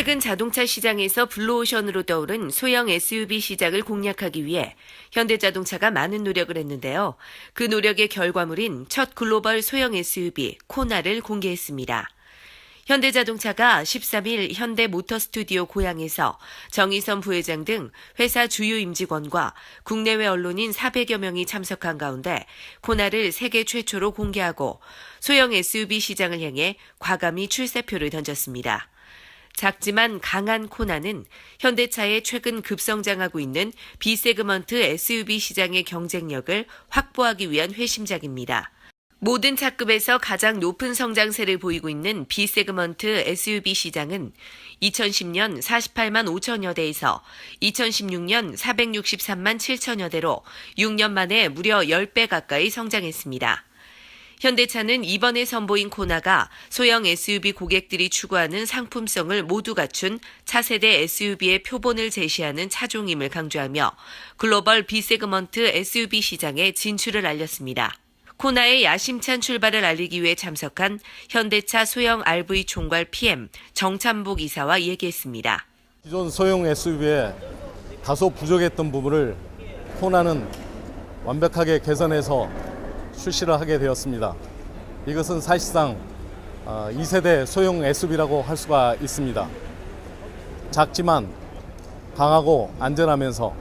최근 자동차 시장에서 블루오션으로 떠오른 소형 SUV 시장을 공략하기 위해 현대자동차가 많은 노력을 했는데요. 그 노력의 결과물인 첫 글로벌 소형 SUV 코나를 공개했습니다. 현대자동차가 13일 현대모터스튜디오 고양에서 정의선 부회장 등 회사 주요 임직원과 국내외 언론인 400여 명이 참석한 가운데 코나를 세계 최초로 공개하고 소형 SUV 시장을 향해 과감히 출사표를 던졌습니다. 작지만 강한 코나는 현대차의 최근 급성장하고 있는 B세그먼트 SUV 시장의 경쟁력을 확보하기 위한 회심작입니다. 모든 차급에서 가장 높은 성장세를 보이고 있는 B세그먼트 SUV 시장은 2010년 48만 5천여 대에서 2016년 463만 7천여 대로 6년 만에 무려 10배 가까이 성장했습니다. 현대차는 이번에 선보인 코나가 소형 SUV 고객들이 추구하는 상품성을 모두 갖춘 차세대 SUV의 표본을 제시하는 차종임을 강조하며 글로벌 B세그먼트 SUV 시장에 진출을 알렸습니다. 코나의 야심찬 출발을 알리기 위해 참석한 현대차 소형 RV 총괄 PM 정찬복 이사와 얘기했습니다. 기존 소형 SUV에 다소 부족했던 부분을 코나는 완벽하게 개선해서 출시를 하게 되었습니다. 이것은 사실상 2세대 소형 SUV라고 할 수가 있습니다. 작지만 강하고 안전하면서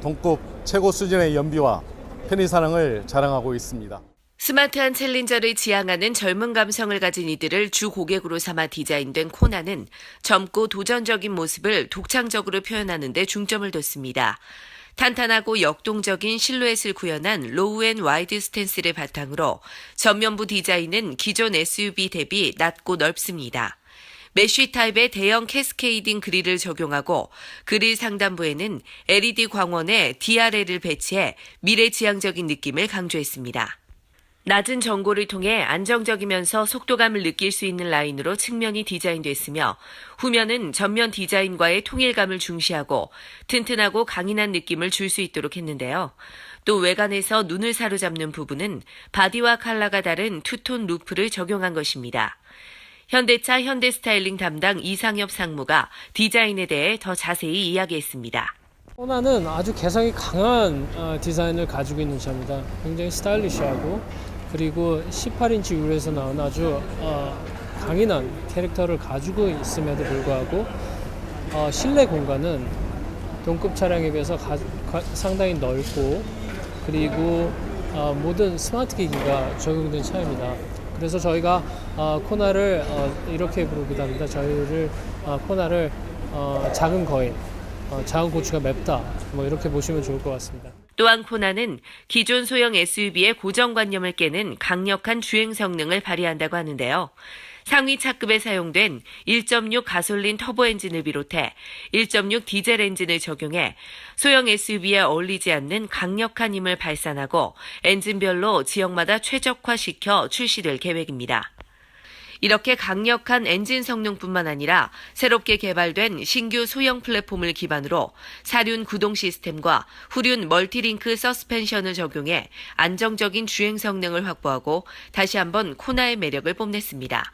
동급 최고 수준의 연비와 편의사랑을 자랑하고 있습니다. 스마트한 챌린저를 지향하는 젊은 감성을 가진 이들을 주 고객으로 삼아 디자인된 코나는 젊고 도전적인 모습을 독창적으로 표현하는 데 중점을 뒀습니다. 탄탄하고 역동적인 실루엣을 구현한 로우 앤 와이드 스탠스를 바탕으로 전면부 디자인은 기존 SUV 대비 낮고 넓습니다. 메쉬 타입의 대형 캐스케이딩 그릴을 적용하고 그릴 상단부에는 LED 광원에 DRL을 배치해 미래지향적인 느낌을 강조했습니다. 낮은 전고를 통해 안정적이면서 속도감을 느낄 수 있는 라인으로 측면이 디자인됐으며 후면은 전면 디자인과의 통일감을 중시하고 튼튼하고 강인한 느낌을 줄 수 있도록 했는데요. 또 외관에서 눈을 사로잡는 부분은 바디와 컬러가 다른 투톤 루프를 적용한 것입니다. 현대차 현대스타일링 담당 이상엽 상무가 디자인에 대해 더 자세히 이야기했습니다. 코나는 아주 개성이 강한 디자인을 가지고 있는 차입니다. 굉장히 스타일리시하고 그리고 18인치 휠에서 나온 아주 강인한 캐릭터를 가지고 있음에도 불구하고 실내 공간은 동급 차량에 비해서 상당히 넓고 그리고 모든 스마트 기기가 적용된 차입니다. 그래서 저희가 코나를 이렇게 부르기도 합니다. 저희를 코나를 작은 거인, 작은 고추가 맵다 이렇게 보시면 좋을 것 같습니다. 또한 코나는 기존 소형 SUV의 고정관념을 깨는 강력한 주행 성능을 발휘한다고 하는데요. 상위 차급에 사용된 1.6 가솔린 터보 엔진을 비롯해 1.6 디젤 엔진을 적용해 소형 SUV에 어울리지 않는 강력한 힘을 발산하고 엔진별로 지역마다 최적화시켜 출시될 계획입니다. 이렇게 강력한 엔진 성능뿐만 아니라 새롭게 개발된 신규 소형 플랫폼을 기반으로 사륜 구동 시스템과 후륜 멀티링크 서스펜션을 적용해 안정적인 주행 성능을 확보하고 다시 한번 코나의 매력을 뽐냈습니다.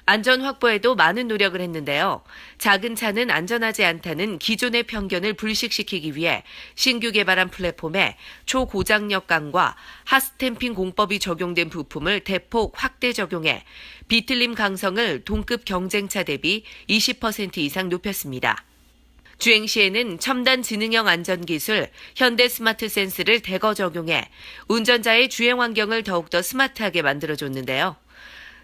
안전 확보에도 많은 노력을 했는데요. 작은 차는 안전하지 않다는 기존의 편견을 불식시키기 위해 신규 개발한 플랫폼에 초고장력강과 핫스탬핑 공법이 적용된 부품을 대폭 확대 적용해 비틀림 강성을 동급 경쟁차 대비 20% 이상 높였습니다. 주행 시에는 첨단 지능형 안전기술 현대 스마트 센스를 대거 적용해 운전자의 주행 환경을 더욱더 스마트하게 만들어줬는데요.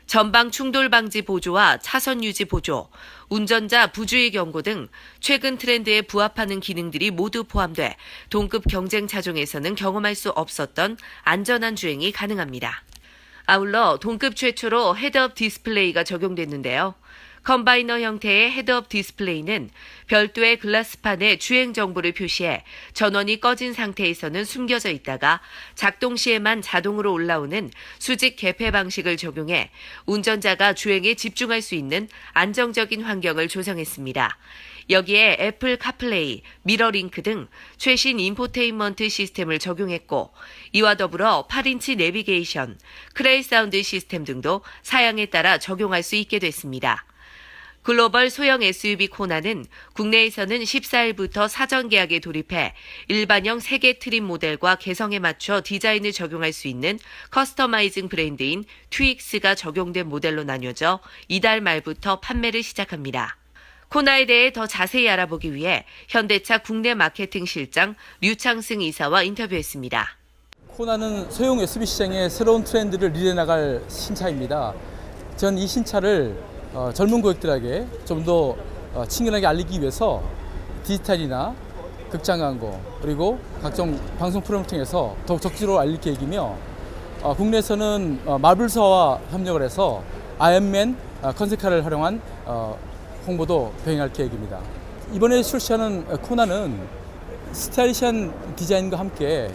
전방 충돌 방지 보조와 차선 유지 보조, 운전자 부주의 경고 등 최근 트렌드에 부합하는 기능들이 모두 포함돼 동급 경쟁 차종에서는 경험할 수 없었던 안전한 주행이 가능합니다. 아울러 동급 최초로 헤드업 디스플레이가 적용됐는데요. 컴바이너 형태의 헤드업 디스플레이는 별도의 글라스판에 주행 정보를 표시해 전원이 꺼진 상태에서는 숨겨져 있다가 작동 시에만 자동으로 올라오는 수직 개폐 방식을 적용해 운전자가 주행에 집중할 수 있는 안정적인 환경을 조성했습니다. 여기에 애플 카플레이, 미러링크 등 최신 인포테인먼트 시스템을 적용했고 이와 더불어 8인치 내비게이션, 크레이 사운드 시스템 등도 사양에 따라 적용할 수 있게 됐습니다. 글로벌 소형 SUV 코나는 국내에서는 14일부터 사전 계약에 돌입해 일반형 3개 트림 모델과 개성에 맞춰 디자인을 적용할 수 있는 커스터마이징 브랜드인 트윅스가 적용된 모델로 나뉘어져 이달 말부터 판매를 시작합니다. 코나에 대해 더 자세히 알아보기 위해 현대차 국내 마케팅 실장 류창승 이사와 인터뷰했습니다. 코나는 소형 SUV 시장의 새로운 트렌드를 리드해 나갈 신차입니다. 전 이 신차를 젊은 고객들에게 좀 더 친근하게 알리기 위해서 디지털이나 극장 광고 그리고 각종 방송 프로그램을 통해서 더욱 적극적으로 알릴 계획이며 국내에서는 마블사와 협력을 해서 아이언맨 컨셉카를 활용한 홍보도 병행할 계획입니다. 이번에 출시하는 코나는 스타일리시한 디자인과 함께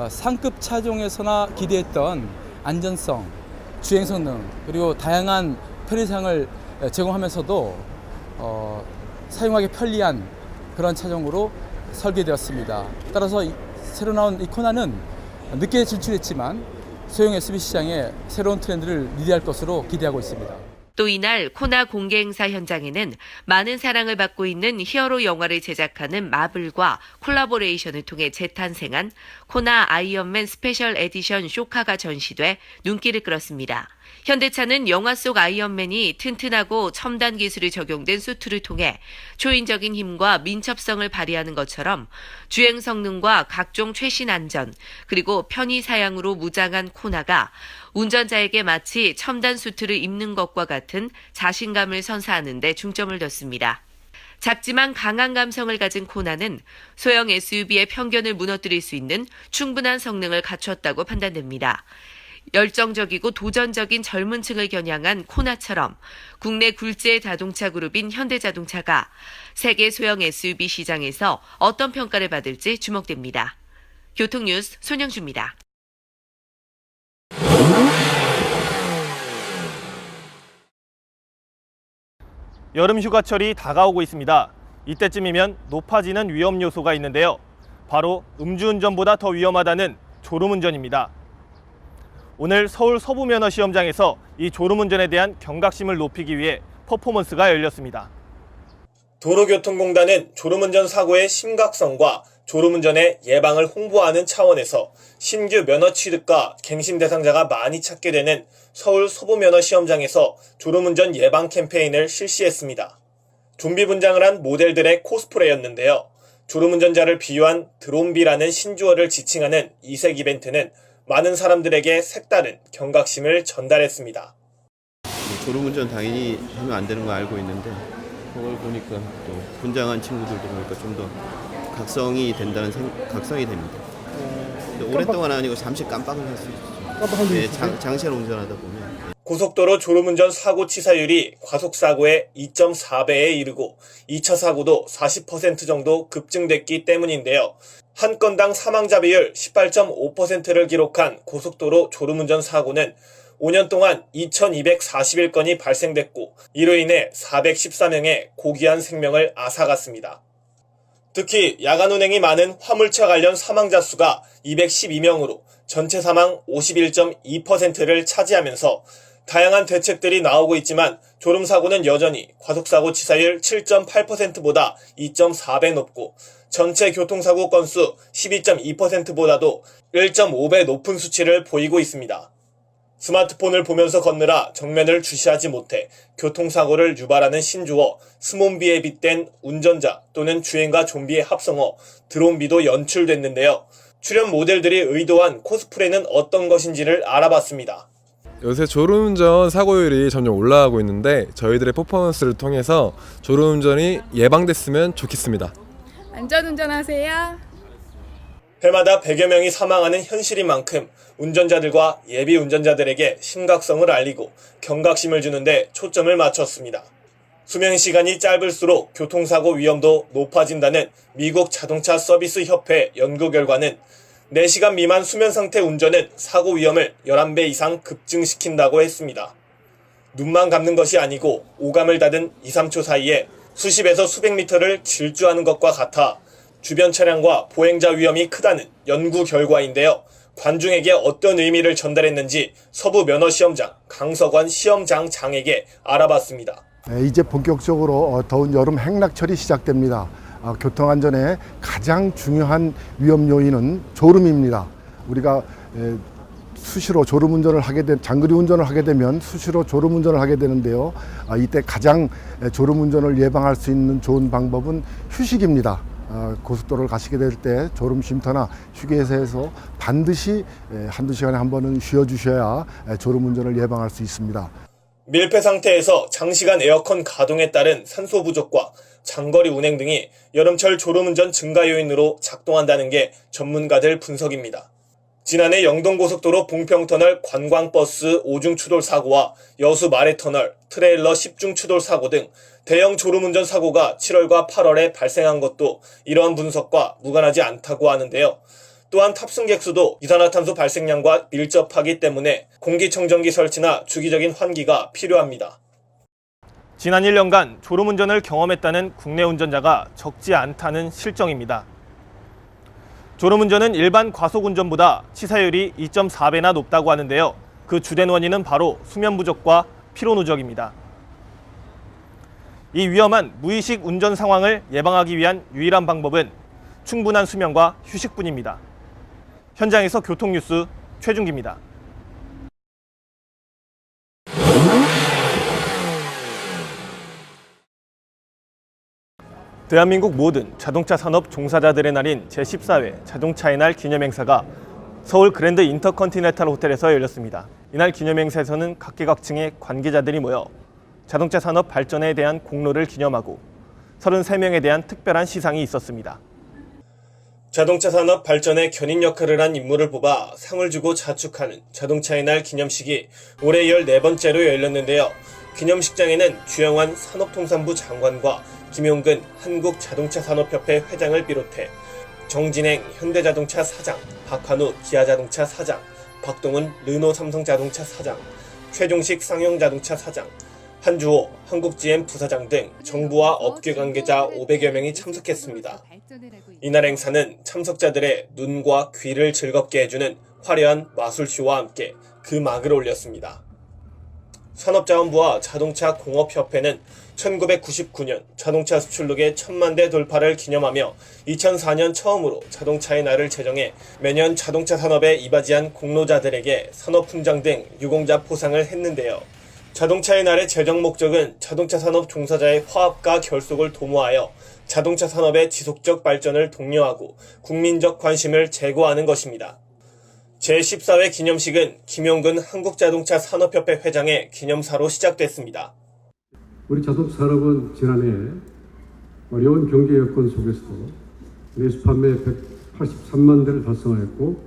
상급 차종에서나 기대했던 안전성, 주행 성능 그리고 다양한 편의상을 제공하면서도 사용하기 편리한 그런 차종으로 설계되었습니다. 따라서 새로 나온 이 코나는 늦게 진출했지만 소형 SUV 시장의 새로운 트렌드를 리드할 것으로 기대하고 있습니다. 또 이날 코나 공개 행사 현장에는 많은 사랑을 받고 있는 히어로 영화를 제작하는 마블과 콜라보레이션을 통해 재탄생한 코나 아이언맨 스페셜 에디션 쇼카가 전시돼 눈길을 끌었습니다. 현대차는 영화 속 아이언맨이 튼튼하고 첨단 기술이 적용된 수트를 통해 초인적인 힘과 민첩성을 발휘하는 것처럼 주행 성능과 각종 최신 안전 그리고 편의 사양으로 무장한 코나가 운전자에게 마치 첨단 수트를 입는 것과 같은 자신감을 선사하는 데 중점을 뒀습니다. 작지만 강한 감성을 가진 코나는 소형 SUV의 편견을 무너뜨릴 수 있는 충분한 성능을 갖췄다고 판단됩니다. 열정적이고 도전적인 젊은 층을 겨냥한 코나처럼 국내 굴지의 자동차 그룹인 현대자동차가 세계 소형 SUV 시장에서 어떤 평가를 받을지 주목됩니다. 교통뉴스 손영주입니다. 여름 휴가철이 다가오고 있습니다. 이때쯤이면 높아지는 위험 요소가 있는데요. 바로 음주운전보다 더 위험하다는 졸음운전입니다. 오늘 서울 서부면허 시험장에서 이 졸음운전에 대한 경각심을 높이기 위해 퍼포먼스가 열렸습니다. 도로교통공단은 졸음운전 사고의 심각성과 졸음운전의 예방을 홍보하는 차원에서 신규 면허 취득과 갱신 대상자가 많이 찾게 되는 서울 서부면허 시험장에서 졸음운전 예방 캠페인을 실시했습니다. 좀비 분장을 한 모델들의 코스프레였는데요. 졸음운전자를 비유한 드론비라는 신조어를 지칭하는 이색 이벤트는 많은 사람들에게 색다른 경각심을 전달했습니다. 졸음운전 당연히 하면 안 되는 거 알고 있는데 그걸 보니까 또 분장한 친구들도 보니까 좀 더 각성이 됩니다. 근데 오랫동안 아니고 잠시 깜빡을 할 수 있죠. 네, 장시간 운전하다 보면. 고속도로 졸음운전 사고 치사율이 과속사고의 2.4배에 이르고 2차 사고도 40% 정도 급증됐기 때문인데요. 한 건당 사망자 비율 18.5%를 기록한 고속도로 졸음운전 사고는 5년 동안 2,241건이 발생됐고 이로 인해 414명의 고귀한 생명을 앗아갔습니다. 특히 야간 운행이 많은 화물차 관련 사망자 수가 212명으로 전체 사망 51.2%를 차지하면서 다양한 대책들이 나오고 있지만 졸음사고는 여전히 과속사고 치사율 7.8%보다 2.4배 높고 전체 교통사고 건수 12.2%보다도 1.5배 높은 수치를 보이고 있습니다. 스마트폰을 보면서 걷느라 정면을 주시하지 못해 교통사고를 유발하는 신조어 스몬비에 빗댄 운전자 또는 주행과 좀비의 합성어 드론비도 연출됐는데요. 출연 모델들이 의도한 코스프레는 어떤 것인지를 알아봤습니다. 요새 졸음운전 사고율이 점점 올라가고 있는데 저희들의 퍼포먼스를 통해서 졸음운전이 예방됐으면 좋겠습니다. 안전운전하세요. 해마다 100여 명이 사망하는 현실인 만큼 운전자들과 예비 운전자들에게 심각성을 알리고 경각심을 주는데 초점을 맞췄습니다. 수명시간이 짧을수록 교통사고 위험도 높아진다는 미국 자동차 서비스 협회 연구 결과는 4시간 미만 수면상태 운전은 사고 위험을 11배 이상 급증시킨다고 했습니다. 눈만 감는 것이 아니고 오감을 닫은 2, 3초 사이에 수십에서 수백 미터를 질주하는 것과 같아 주변 차량과 보행자 위험이 크다는 연구 결과인데요. 관중에게 어떤 의미를 전달했는지 서부 면허시험장 강석원 시험장장에게 알아봤습니다. 이제 본격적으로 더운 여름 행락철이 시작됩니다. 교통안전에 가장 중요한 위험 요인은 졸음입니다. 우리가 수시로 졸음운전을 장거리 운전을 하게 되면 수시로 졸음운전을 하게 되는데요. 이때 가장 졸음운전을 예방할 수 있는 좋은 방법은 휴식입니다. 고속도로를 가시게 될 때 졸음 쉼터나 휴게소에서 반드시 한두 시간에 한 번은 쉬어주셔야 졸음운전을 예방할 수 있습니다. 밀폐 상태에서 장시간 에어컨 가동에 따른 산소 부족과 장거리 운행 등이 여름철 졸음운전 증가 요인으로 작동한다는 게 전문가들 분석입니다. 지난해 영동고속도로 봉평터널 관광버스 5중 추돌 사고와 여수 마레터널 트레일러 10중 추돌 사고 등 대형 졸음운전 사고가 7월과 8월에 발생한 것도 이러한 분석과 무관하지 않다고 하는데요. 또한 탑승객 수도 이산화탄소 발생량과 밀접하기 때문에 공기청정기 설치나 주기적인 환기가 필요합니다. 지난 1년간 졸음운전을 경험했다는 국내 운전자가 적지 않다는 실정입니다. 졸음운전은 일반 과속운전보다 치사율이 2.4배나 높다고 하는데요. 그 주된 원인은 바로 수면 부족과 피로 누적입니다. 이 위험한 무의식 운전 상황을 예방하기 위한 유일한 방법은 충분한 수면과 휴식뿐입니다. 현장에서 교통뉴스 최준기입니다. 대한민국 모든 자동차 산업 종사자들의 날인 제14회 자동차의 날 기념행사가 서울 그랜드 인터컨티넨탈 호텔에서 열렸습니다. 이날 기념행사에서는 각계각층의 관계자들이 모여 자동차 산업 발전에 대한 공로를 기념하고 33명에 대한 특별한 시상이 있었습니다. 자동차 산업 발전에 견인 역할을 한 인물을 뽑아 상을 주고 자축하는 자동차의 날 기념식이 올해 14번째로 열렸는데요. 기념식장에는 주영환 산업통상부 장관과 김용근 한국자동차산업협회 회장을 비롯해 정진행 현대자동차 사장, 박한우 기아자동차 사장, 박동훈 르노삼성자동차 사장, 최종식 쌍용자동차 사장, 한주호 한국GM 부사장 등 정부와 업계 관계자 500여 명이 참석했습니다. 이날 행사는 참석자들의 눈과 귀를 즐겁게 해주는 화려한 마술쇼와 함께 그 막을 올렸습니다. 산업자원부와 자동차공업협회는 1999년 자동차 수출록의 1000만 대 돌파를 기념하며 2004년 처음으로 자동차의 날을 제정해 매년 자동차 산업에 이바지한 공로자들에게 산업훈장 등 유공자 포상을 했는데요. 자동차의 날의 제정 목적은 자동차 산업 종사자의 화합과 결속을 도모하여 자동차 산업의 지속적 발전을 독려하고 국민적 관심을 제고하는 것입니다. 제14회 기념식은 김용근 한국자동차산업협회 회장의 기념사로 시작됐습니다. 우리 자동차 산업은 지난해 어려운 경제 여건 속에서도 내수 판매 183만 대를 달성하였고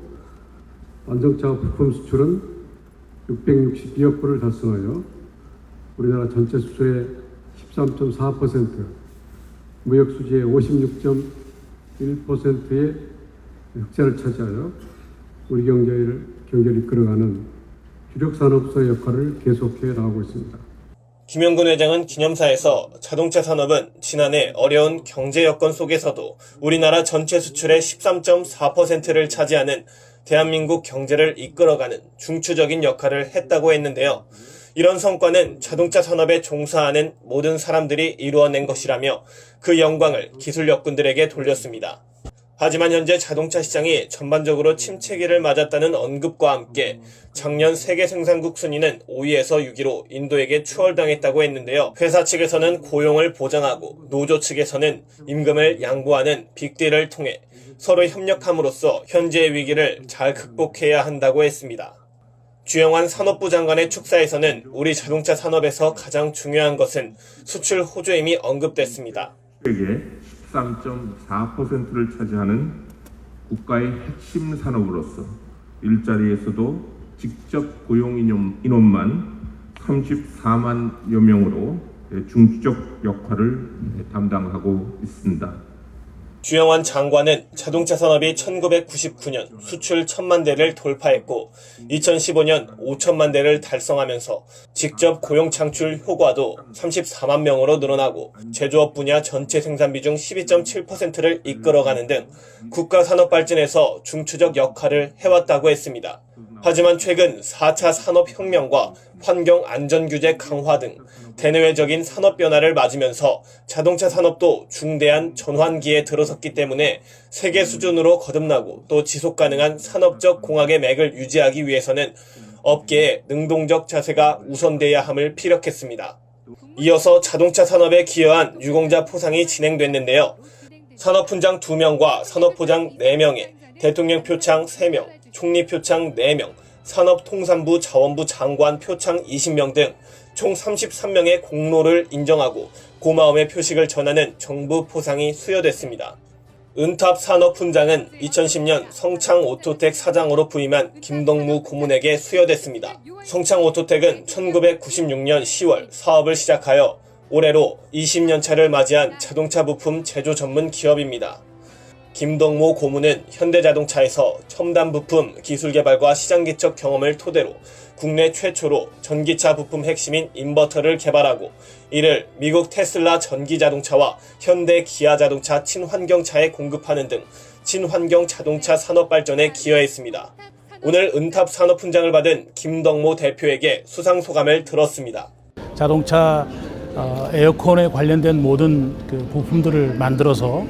안정차 부품 수출은 662억 불을 달성하여 우리나라 전체 수출의 13.4%, 무역 수지의 56.1%의 흑자를 차지하여 우리 경제를 이끌어가는 주력 산업소의 역할을 계속해 나가고 있습니다. 김용근 회장은 기념사에서 자동차 산업은 지난해 어려운 경제 여건 속에서도 우리나라 전체 수출의 13.4%를 차지하는 대한민국 경제를 이끌어가는 중추적인 역할을 했다고 했는데요. 이런 성과는 자동차 산업에 종사하는 모든 사람들이 이루어낸 것이라며 그 영광을 기술 역군들에게 돌렸습니다. 하지만 현재 자동차 시장이 전반적으로 침체기를 맞았다는 언급과 함께 작년 세계 생산국 순위는 5위에서 6위로 인도에게 추월당했다고 했는데요. 회사 측에서는 고용을 보장하고 노조 측에서는 임금을 양보하는 빅딜을 통해 서로 협력함으로써 현재의 위기를 잘 극복해야 한다고 했습니다. 주영환 산업부 장관의 축사에서는 우리 자동차 산업에서 가장 중요한 것은 수출 호조임이 언급됐습니다. 13.4%를 차지하는 국가의 핵심 산업으로서 일자리에서도 직접 고용 인원만 34만여 명으로 중추적 역할을 담당하고 있습니다. 주영환 장관은 자동차 산업이 1999년 수출 1000만 대를 돌파했고 2015년 5천만 대를 달성하면서 직접 고용 창출 효과도 34만 명으로 늘어나고 제조업 분야 전체 생산비 중 12.7%를 이끌어가는 등 국가 산업 발전에서 중추적 역할을 해왔다고 했습니다. 하지만 최근 4차 산업혁명과 환경안전규제 강화 등 대내외적인 산업 변화를 맞으면서 자동차 산업도 중대한 전환기에 들어섰기 때문에 세계 수준으로 거듭나고 또 지속가능한 산업적 공학의 맥을 유지하기 위해서는 업계의 능동적 자세가 우선돼야 함을 피력했습니다. 이어서 자동차 산업에 기여한 유공자 포상이 진행됐는데요. 산업훈장 2명과 산업부장 4명에 대통령 표창 3명, 총리 표창 4명, 산업통산부 자원부 장관 표창 20명 등 총 33명의 공로를 인정하고 고마움의 표식을 전하는 정부 포상이 수여됐습니다. 은탑 산업훈장은 2010년 성창오토텍 사장으로 부임한 김덕무 고문에게 수여됐습니다. 성창오토텍은 1996년 10월 사업을 시작하여 올해로 20년 차를 맞이한 자동차 부품 제조 전문 기업입니다. 김덕무 고문은 현대자동차에서 첨단 부품 기술 개발과 시장 개척 경험을 토대로 국내 최초로 전기차 부품 핵심인 인버터를 개발하고 이를 미국 테슬라 전기자동차와 현대 기아자동차 친환경차에 공급하는 등 친환경 자동차 산업 발전에 기여했습니다. 오늘 은탑 산업훈장을 받은 김덕무 대표에게 수상 소감을 들었습니다. 자동차 에어컨에 관련된 모든 그 부품들을 만들어서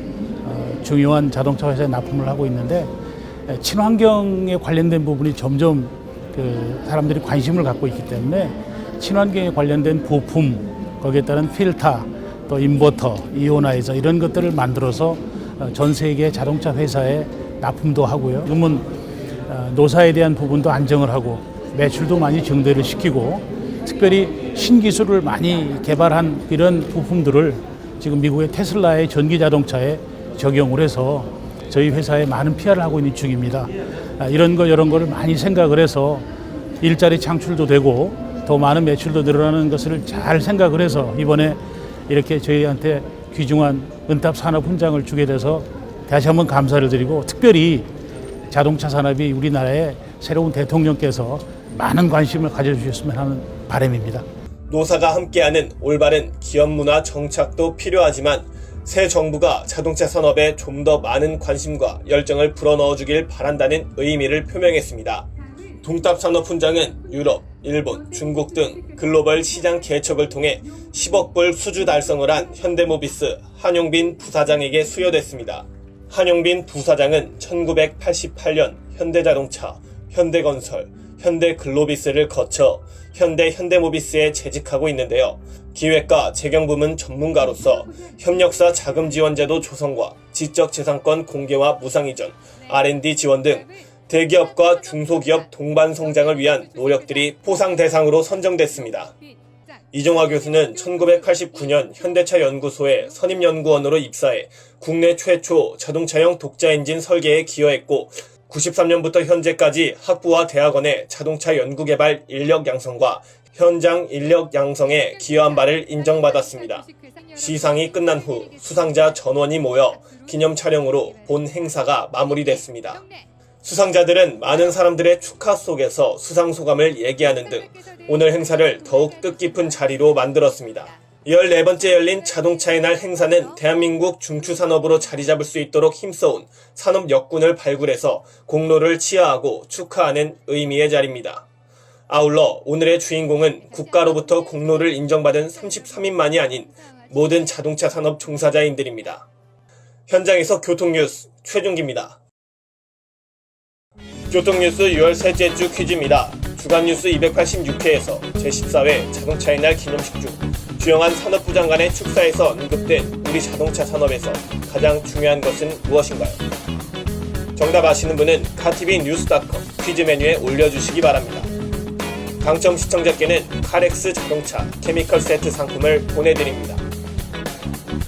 중요한 자동차 회사에 납품을 하고 있는데 친환경에 관련된 부분이 점점 그 사람들이 관심을 갖고 있기 때문에 친환경에 관련된 부품, 거기에 따른 필터, 또 인버터, 이오나이저 이런 것들을 만들어서 전 세계 자동차 회사에 납품도 하고요. 지금은 노사에 대한 부분도 안정을 하고 매출도 많이 증대를 시키고 특별히 신기술을 많이 개발한 이런 부품들을 지금 미국의 테슬라의 전기자동차에 적용을 해서 저희 회사에 많은 PR을 하고 있는 중입니다. 이런 거를 많이 생각을 해서 일자리 창출도 되고 더 많은 매출도 늘어나는 것을 잘 생각을 해서 이번에 이렇게 저희한테 귀중한 은탑 산업훈장을 주게 돼서 다시 한번 감사를 드리고 특별히 자동차 산업이 우리나라의 새로운 대통령께서 많은 관심을 가져주셨으면 하는 바람입니다. 노사가 함께하는 올바른 기업 문화 정착도 필요하지만 새 정부가 자동차 산업에 좀 더 많은 관심과 열정을 불어넣어주길 바란다는 의미를 표명했습니다. 동탑 산업훈장은 유럽, 일본, 중국 등 글로벌 시장 개척을 통해 10억 불 수주 달성을 한 현대모비스 한용빈 부사장에게 수여됐습니다. 한용빈 부사장은 1988년 현대자동차, 현대건설, 현대글로비스를 거쳐 현대모비스에 재직하고 있는데요. 기획과 재경부문 전문가로서 협력사 자금 지원제도 조성과 지적재산권 공개와 무상이전, R&D 지원 등 대기업과 중소기업 동반 성장을 위한 노력들이 포상 대상으로 선정됐습니다. 이종화 교수는 1989년 현대차 연구소에 선임연구원으로 입사해 국내 최초 자동차용 독자 엔진 설계에 기여했고 93년부터 현재까지 학부와 대학원의 자동차 연구개발 인력 양성과 현장 인력 양성에 기여한 바를 인정받았습니다. 시상이 끝난 후 수상자 전원이 모여 기념 촬영으로 본 행사가 마무리됐습니다. 수상자들은 많은 사람들의 축하 속에서 수상 소감을 얘기하는 등 오늘 행사를 더욱 뜻깊은 자리로 만들었습니다. 14번째 열린 자동차의 날 행사는 대한민국 중추산업으로 자리 잡을 수 있도록 힘써온 산업 역군을 발굴해서 공로를 치하하고 축하하는 의미의 자리입니다. 아울러 오늘의 주인공은 국가로부터 공로를 인정받은 33인만이 아닌 모든 자동차 산업 종사자인들입니다. 현장에서 교통뉴스 최종기입니다. 교통뉴스 6월 셋째 주 퀴즈입니다. 주간뉴스 286회에서 제14회 자동차의 날 기념식 중 주영한 산업부 장관의 축사에서 언급된 우리 자동차 산업에서 가장 중요한 것은 무엇인가요? 정답 아시는 분은 카티비뉴스.com 퀴즈 메뉴에 올려주시기 바랍니다. 당첨 시청자께는 카렉스 자동차 케미컬 세트 상품을 보내드립니다.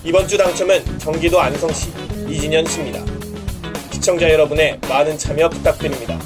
이번 주 당첨은 경기도 안성시 이진현 씨입니다. 시청자 여러분의 많은 참여 부탁드립니다.